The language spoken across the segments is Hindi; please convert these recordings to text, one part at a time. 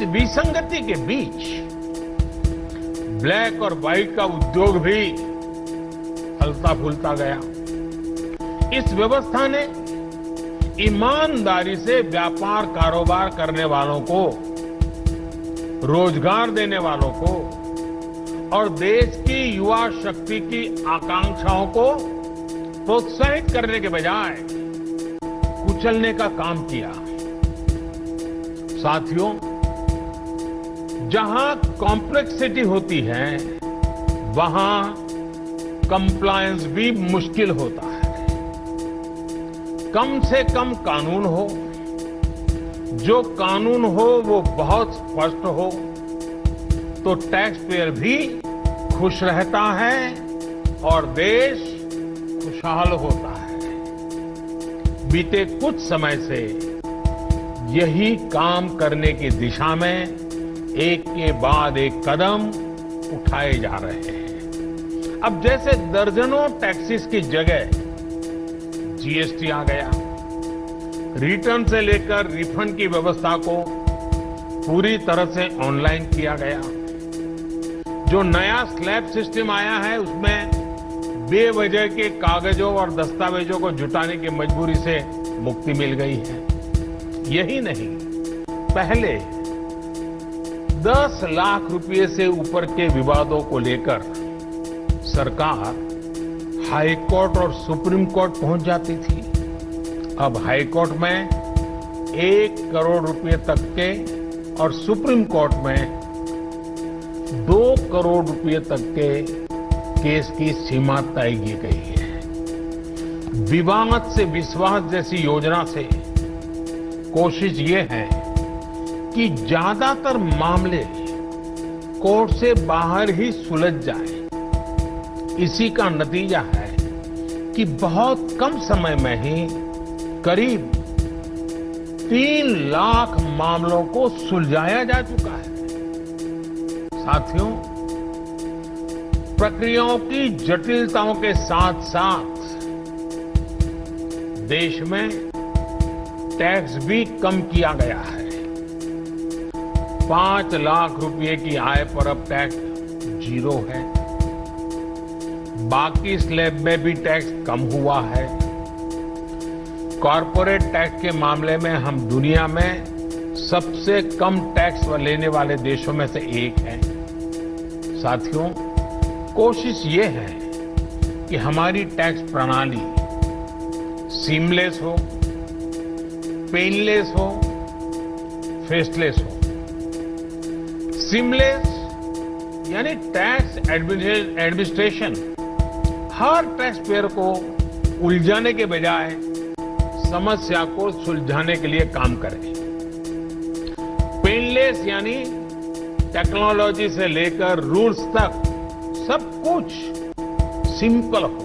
विसंगति के बीच ब्लैक और व्हाइट का उद्योग भी फलता फूलता गया। इस व्यवस्था ने ईमानदारी से व्यापार कारोबार करने वालों को, रोजगार देने वालों को और देश की युवा शक्ति की आकांक्षाओं को प्रोत्साहित करने के बजाय कुचलने का काम किया। साथियों, जहां कॉम्प्लेक्सिटी होती है, वहां कंप्लायंस भी मुश्किल होता है। कम से कम कानून हो, जो कानून हो वो बहुत स्पष्ट हो, तो टैक्स पेयर भी खुश रहता है और देश खुशहाल होता है। बीते कुछ समय से यही काम करने की दिशा में एक के बाद एक कदम उठाए जा रहे हैं। अब जैसे दर्जनों टैक्सेस की जगह जीएसटी आ गया, रिटर्न से लेकर रिफंड की व्यवस्था को पूरी तरह से ऑनलाइन किया गया। जो नया स्लैब सिस्टम आया है, उसमें बेवजह के कागजों और दस्तावेजों को जुटाने की मजबूरी से मुक्ति मिल गई है। यही नहीं, पहले 10 लाख रुपए से ऊपर के विवादों को लेकर सरकार हाई कोर्ट और सुप्रीम कोर्ट पहुंच जाती थी। अब हाई कोर्ट में 1 करोड़ रुपए तक के और सुप्रीम कोर्ट में 2 करोड़ रुपए तक के केस की सीमा तय की गई है। विवाद से विश्वास जैसी योजना से कोशिश ये है कि ज्यादातर मामले कोर्ट से बाहर ही सुलझ जाए। इसी का नतीजा है कि बहुत कम समय में ही करीब 3 लाख मामलों को सुलझाया जा चुका है। साथियों, प्रक्रियाओं की जटिलताओं के साथ साथ देश में टैक्स भी कम किया गया है। 5 लाख रुपए की आय पर अब टैक्स 0 है। बाकी स्लैब में भी टैक्स कम हुआ है। कॉरपोरेट टैक्स के मामले में हम दुनिया में सबसे कम टैक्स लेने वाले देशों में से एक हैं। साथियों, कोशिश ये है कि हमारी टैक्स प्रणाली सीमलेस हो, पेनलेस हो, फेसलेस हो। सीमलेस यानी टैक्स एडमिनिस्ट्रेशन हर टैक्स पेयर को उलझाने के बजाय समस्या को सुलझाने के लिए काम करे। पेनलेस यानी टेक्नोलॉजी से लेकर रूल्स तक सब कुछ सिंपल हो।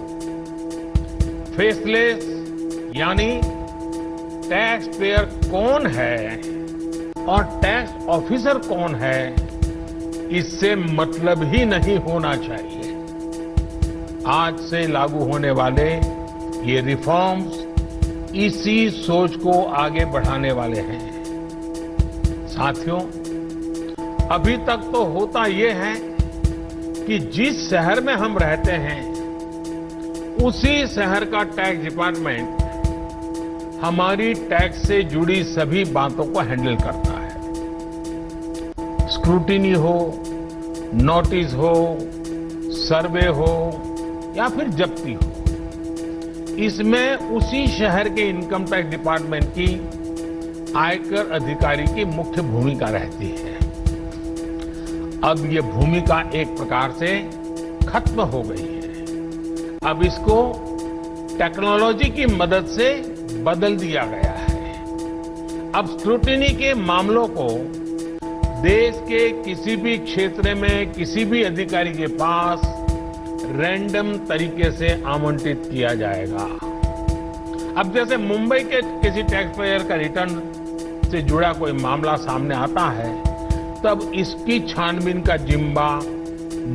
फेसलेस यानी टैक्स पेयर कौन है और टैक्स ऑफिसर कौन है, इससे मतलब ही नहीं होना चाहिए। आज से लागू होने वाले ये रिफॉर्म्स इसी सोच को आगे बढ़ाने वाले हैं। साथियों, अभी तक तो होता ये है कि जिस शहर में हम रहते हैं, उसी शहर का टैक्स डिपार्टमेंट हमारी टैक्स से जुड़ी सभी बातों को हैंडल करता है। स्क्रूटिनी हो, नोटिस हो, सर्वे हो या फिर जब्ती हो, इसमें उसी शहर के इनकम टैक्स डिपार्टमेंट की आयकर अधिकारी की मुख्य भूमिका रहती है। अब ये भूमिका एक प्रकार से खत्म हो गई है। अब इसको टेक्नोलॉजी की मदद से बदल दिया गया है। अब स्क्रूटिनी के मामलों को देश के किसी भी क्षेत्र में किसी भी अधिकारी के पास रैंडम तरीके से आवंटित किया जाएगा। अब जैसे मुंबई के किसी टैक्स पेयर का रिटर्न से जुड़ा कोई मामला सामने आता है, तब इसकी छानबीन का जिम्मा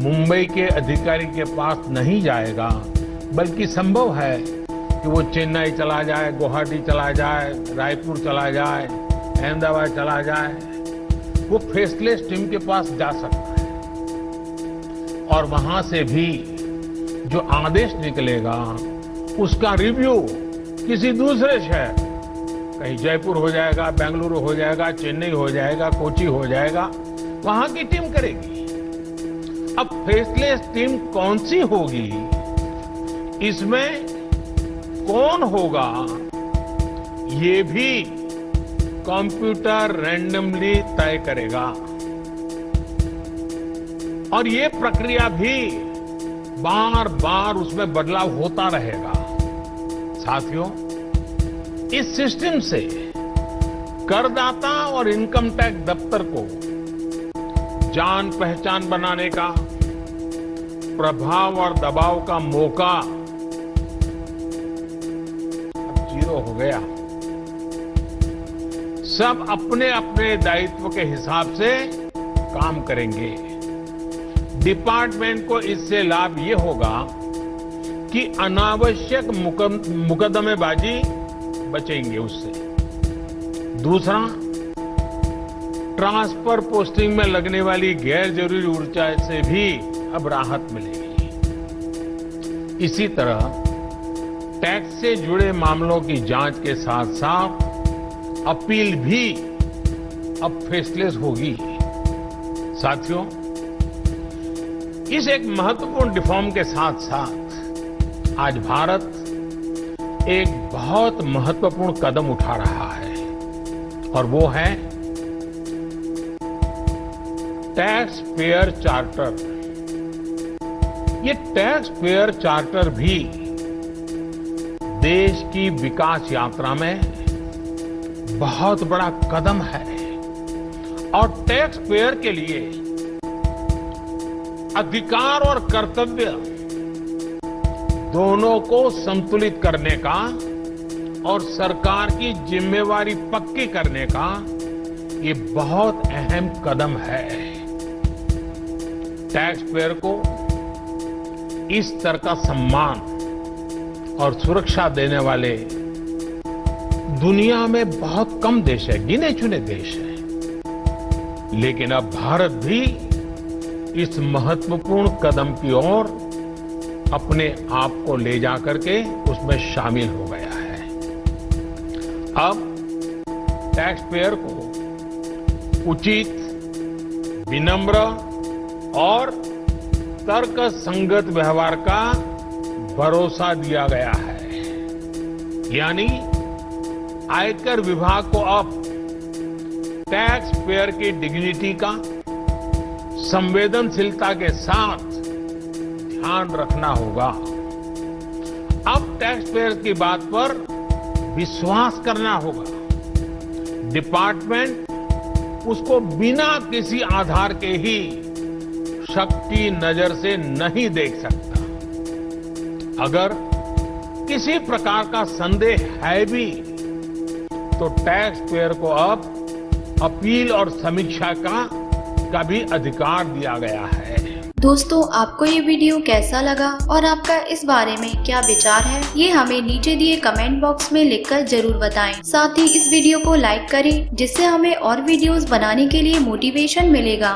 मुंबई के अधिकारी के पास नहीं जाएगा, बल्कि संभव है कि वो चेन्नई चला जाए, गुवाहाटी चला जाए, रायपुर चला जाए, अहमदाबाद चला जाए। वो फेसलेस टीम के पास जा सकता है और वहां से भी जो आदेश निकलेगा उसका रिव्यू किसी दूसरे शहर, कहीं जयपुर हो जाएगा, बेंगलुरु हो जाएगा, चेन्नई हो जाएगा, कोची हो जाएगा, वहां की टीम करेगी। अब फेसलेस टीम कौन सी होगी, इसमें कौन होगा, ये भी कंप्यूटर रैंडमली तय करेगा और ये प्रक्रिया भी बार बार उसमें बदलाव होता रहेगा। साथियों, इस सिस्टम से करदाता और इनकम टैक्स दफ्तर को जान पहचान बनाने का, प्रभाव और दबाव का मौका अब जीरो हो गया। सब अपने अपने दायित्व के हिसाब से काम करेंगे। डिपार्टमेंट को इससे लाभ ये होगा कि अनावश्यक मुकदमेबाजी बचेंगे उससे। दूसरा, ट्रांसफर पोस्टिंग में लगने वाली गैर जरूरी ऊर्जा से भी अब राहत मिलेगी। इसी तरह टैक्स से जुड़े मामलों की जांच के साथ साथ अपील भी अब फेसलेस होगी। साथियों, इस एक महत्वपूर्ण रिफॉर्म के साथ साथ आज भारत एक बहुत महत्वपूर्ण कदम उठा रहा है और वो है टैक्स पेयर चार्टर। ये टैक्स पेयर चार्टर भी देश की विकास यात्रा में बहुत बड़ा कदम है और टैक्स पेयर के लिए अधिकार और कर्तव्य दोनों को संतुलित करने का और सरकार की जिम्मेवारी पक्की करने का ये बहुत अहम कदम है। टैक्स पेयर को इस स्तर का सम्मान और सुरक्षा देने वाले दुनिया में बहुत कम देश है, गिने चुने देश हैं। लेकिन अब भारत भी इस महत्वपूर्ण कदम की ओर अपने आप को ले जाकर के उसमें शामिल हो गया है। अब टैक्स पेयर को उचित, विनम्र और तर्कसंगत व्यवहार का भरोसा दिया गया है। यानी आयकर विभाग को अब टैक्स पेयर की डिग्निटी का संवेदनशीलता के साथ ध्यान रखना होगा। अब टैक्स पेयर की बात पर विश्वास करना होगा। डिपार्टमेंट उसको बिना किसी आधार के ही शक की नजर से नहीं देख सकता। अगर किसी प्रकार का संदेह है भी तो टैक्स पेयर को अब अपील और समीक्षा का भी अधिकार दिया गया है। दोस्तों, आपको ये वीडियो कैसा लगा और आपका इस बारे में क्या विचार है, ये हमें नीचे दिए कमेंट बॉक्स में लिखकर जरूर बताएं। साथ ही इस वीडियो को लाइक करें जिससे हमें और वीडियोस बनाने के लिए मोटिवेशन मिलेगा।